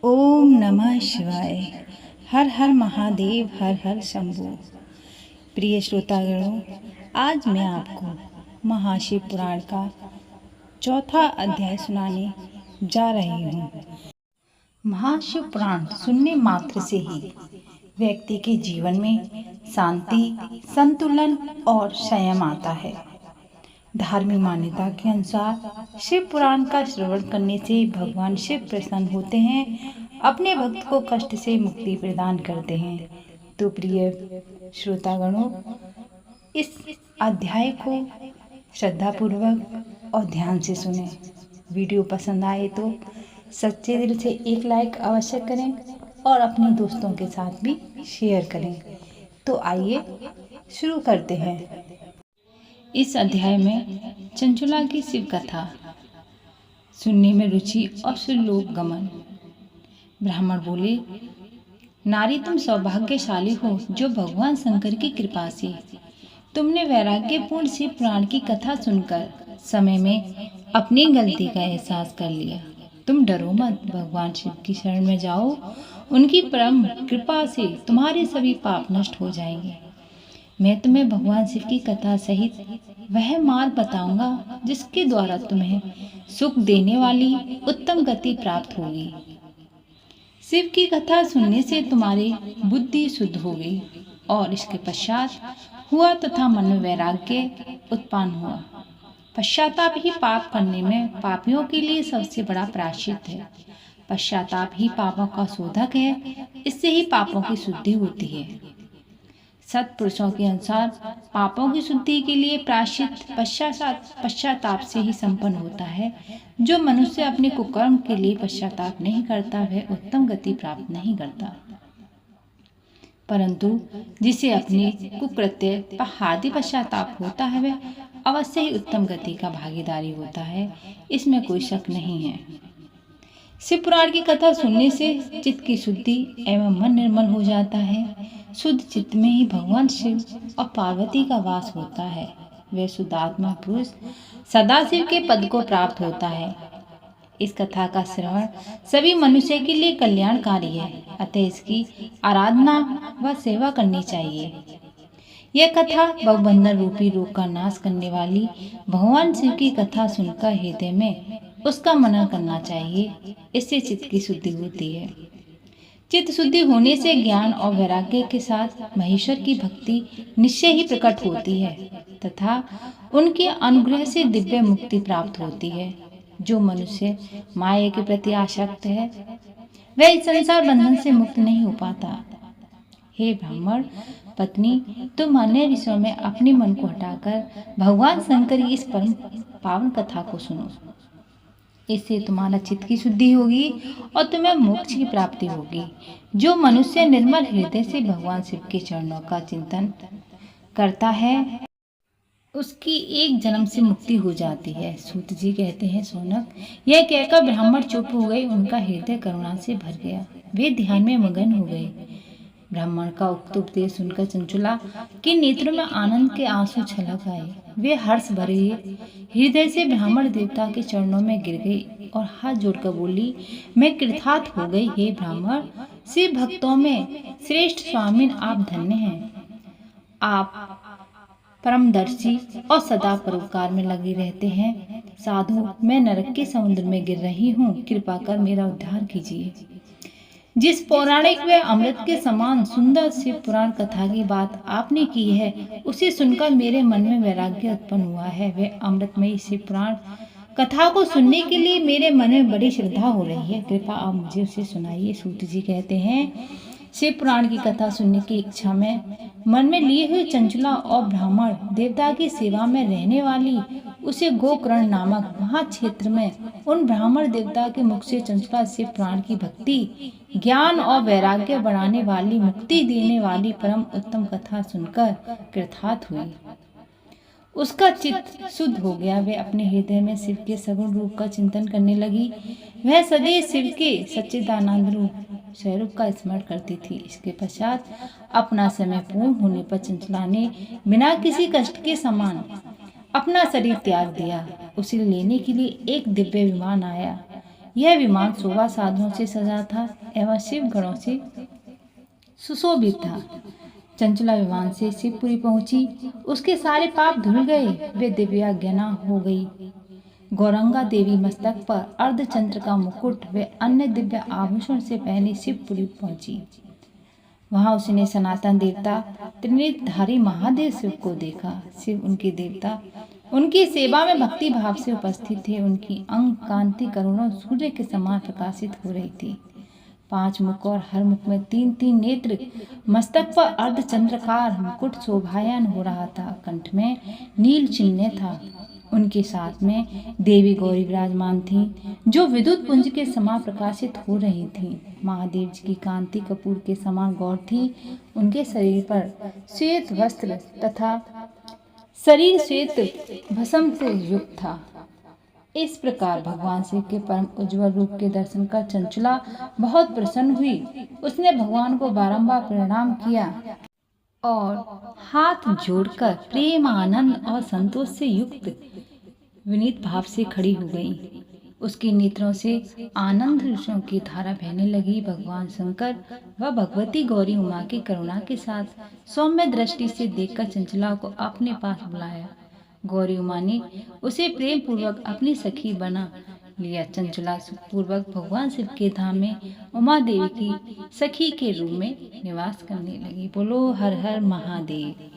ओम नमः शिवाय। हर हर महादेव, हर हर शंभू। प्रिय श्रोतागणों, आज मैं आपको महाशिव पुराण का चौथा अध्याय सुनाने जा रही हूँ। महाशिव पुराण सुनने मात्र से ही व्यक्ति के जीवन में शांति, संतुलन और संयम आता है। धार्मिक मान्यता के अनुसार शिव पुराण का श्रवण करने से भगवान शिव प्रसन्न होते हैं, अपने भक्त को कष्ट से मुक्ति प्रदान करते हैं। तो प्रिय श्रोतागणों, इस अध्याय को श्रद्धापूर्वक और ध्यान से सुनें। वीडियो पसंद आए तो सच्चे दिल से एक लाइक अवश्य करें और अपने दोस्तों के साथ भी शेयर करें। तो आइए शुरू करते हैं। इस अध्याय में चंचुला की शिव कथा सुनने में रुचि और सुलोक गमन। ब्राह्मण बोले, नारी तुम सौभाग्यशाली हो जो भगवान शंकर की कृपा से तुमने वैराग्यपूर्ण शिव पुराण की कथा सुनकर समय में अपनी गलती का एहसास कर लिया। तुम डरो मत, भगवान शिव की शरण में जाओ, उनकी परम कृपा से तुम्हारे सभी पाप नष्ट हो जाएंगे। मैं तुम्हें भगवान शिव की कथा सहित वह मार्ग बताऊंगा जिसके द्वारा तुम्हें सुख देने वाली उत्तम गति प्राप्त होगी। शिव की कथा सुनने से तुम्हारी बुद्धि शुद्ध होगी और इसके पश्चात हुआ तथा मन में वैराग्य उत्पन्न हुआ। पश्चाताप ही पाप करने में पापियों के लिए सबसे बड़ा प्रायश्चित है। पश्चाताप ही पापों का शोधक है, इससे ही पापों की शुद्धि होती है। सत्पुरुषों के अनुसार पापों की शुद्धि के लिए प्रायश्चित पश्चाताप से ही संपन्न होता है। जो मनुष्य अपने कुकर्म के लिए पश्चाताप नहीं करता वह उत्तम गति प्राप्त नहीं करता, परंतु जिसे अपने कुकृत्य पर हार्दिक पश्चाताप होता है वह अवश्य ही उत्तम गति का भागीदारी होता है, इसमें कोई शक नहीं है। शिव पुराण की कथा सुनने से चित्त की शुद्धि एवं मन निर्मल हो जाता है। शुद्ध चित्त में ही भगवान शिव और पार्वती का वास होता है। वह शुद्धात्मा पुरुष सदाशिव के पद को प्राप्त होता है। इस कथा का श्रवण सभी मनुष्य के लिए कल्याणकारी है, अतः इसकी आराधना व सेवा करनी चाहिए। यह कथा भवबंधन रूपी रोग का नाश करने वाली भगवान शिव की कथा सुनकर हृदय में उसका मनन करना चाहिए। इससे चित्त की शुद्धि होती है। चित्त शुद्धि होने से ज्ञान और वैराग्य के साथ महेश्वर की भक्ति निश्चय ही प्रकट होती है तथा उनके अनुग्रह से दिव्य मुक्ति प्राप्त होती है। जो मनुष्य माया के प्रति आसक्त है वह इस संसार बंधन से मुक्त नहीं हो पाता। हे ब्राह्मण पत्नी, तुम अन्य विषयों में अपने मन को हटाकर भगवान शंकर की इस परम पावन कथा को सुनो। इससे तुम्हारा चित्त की शुद्धि होगी और तुम्हें मोक्ष की प्राप्ति होगी। जो मनुष्य निर्मल हृदय से भगवान शिव के चरणों का चिंतन करता है उसकी एक जन्म से मुक्ति हो जाती है। सूत जी कहते हैं, सोनक, यह कहकर ब्राह्मण चुप हो गए। उनका हृदय करुणा से भर गया, वे ध्यान में मगन हो गए। ब्राह्मण का उक्त उपदेश सुनकर चंचुला के नेत्रों में आनंद के आंसू छलक आए। वे हर्ष भरे हृदय से ब्राह्मण देवता के चरणों में गिर गई और हाथ जोड़कर बोली, मैं कृतार्थ हो गई। हे ब्राह्मण, शिव भक्तों में श्रेष्ठ स्वामिन आप धन्य हैं। आप परमदर्शी और सदा परोपकार में लगे रहते हैं। साधु, मैं नरक के समुद्र में गिर रही हूँ, कृपा कर मेरा उद्धार कीजिए। जिस पौराणिक व अमृत के समान सुंदर शिव पुराण कथा की बात आपने की है उसे सुनकर मेरे मन में वैराग्य उत्पन्न हुआ है। वह अमृतमयी शिव पुराण कथा को सुनने के लिए मेरे मन में बड़ी श्रद्धा हो रही है, कृपा आप मुझे उसे सुनाइए। सूत जी कहते हैं, शिव पुराण की कथा सुनने की इच्छा में मन में लिए हुए चंचुला और ब्राह्मण देवता की सेवा में रहने वाली उसे गोकर्ण नामक महाक्षेत्र में उन ब्राह्मण देवता के मुख से चंचुला शिव पुराण की भक्ति, ज्ञान और वैराग्य बढ़ाने वाली, मुक्ति देने वाली परम उत्तम कथा सुनकर कृतार्थ हुई। उसका चित्त शुद्ध हो गया। वह अपने हृदय में शिव के सगुण रूप का चिंतन करने लगी। वह सदैव शिव के सच्चिदानंद रूप स्वरूप का स्मरण करती थी। इसके पश्चात अपना समय पूर्ण होने पर चंचला ने बिना किसी कष्ट के समान अपना शरीर त्याग दिया। उसे लेने के लिए एक दिव्य विमान आया। यह विमान शोभा साधनों से सजा था एवं शिव गणों से सुशोभित था। चंचला विमान से शिवपुरी पहुंची, उसके सारे पाप धुल गए, वे दिव्यांगना हो गई। गौरंगा देवी मस्तक पर अर्धचंद्र का मुकुट व अन्य दिव्य आभूषण से पहने शिवपुरी पहुंची। वहां उसने सनातन देवता त्रिनेत्रधारी महादेव शिव को देखा। शिव उनके देवता उनकी सेवा में भक्ति भाव से उपस्थित थे। उनकी अंग कांति करोड़ों सूर्य के समान प्रकाशित हो रही थी। 5 मुख और हर मुख में 3-3 नेत्र, मस्तक पर अर्धचंद्रकार मुकुट शोभायमान हो रहा था। कंठ में नील चिन्ह था। उनके साथ में देवी गौरी विराजमान थी, जो विद्युत पुंज के समान प्रकाशित हो रही थी। महादेव जी की कांति कपूर के समान गौर थी। उनके शरीर पर श्वेत वस्त्र तथा शरीर श्वेत भस्म से युक्त था। इस प्रकार भगवान शिव के परम उज्ज्वल रूप के दर्शन कर चंचला बहुत प्रसन्न हुई। उसने भगवान को बारंबार प्रणाम किया और हाथ जोड़कर प्रेम, आनंद और संतोष से युक्त विनीत भाव से खड़ी हो गई। उसके नेत्रों से आनंद ऋषियों की धारा बहने लगी। भगवान शंकर व भगवती गौरी उमा की करुणा के साथ सौम्य दृष्टि से देखकर चंचला को अपने पास बुलाया। गौरी उमा ने उसे प्रेम पूर्वक अपनी सखी बना लिया। चंचला सुखपूर्वक भगवान शिव के धाम में उमा देवी की सखी के रूप में निवास करने लगी। बोलो हर हर महादेव।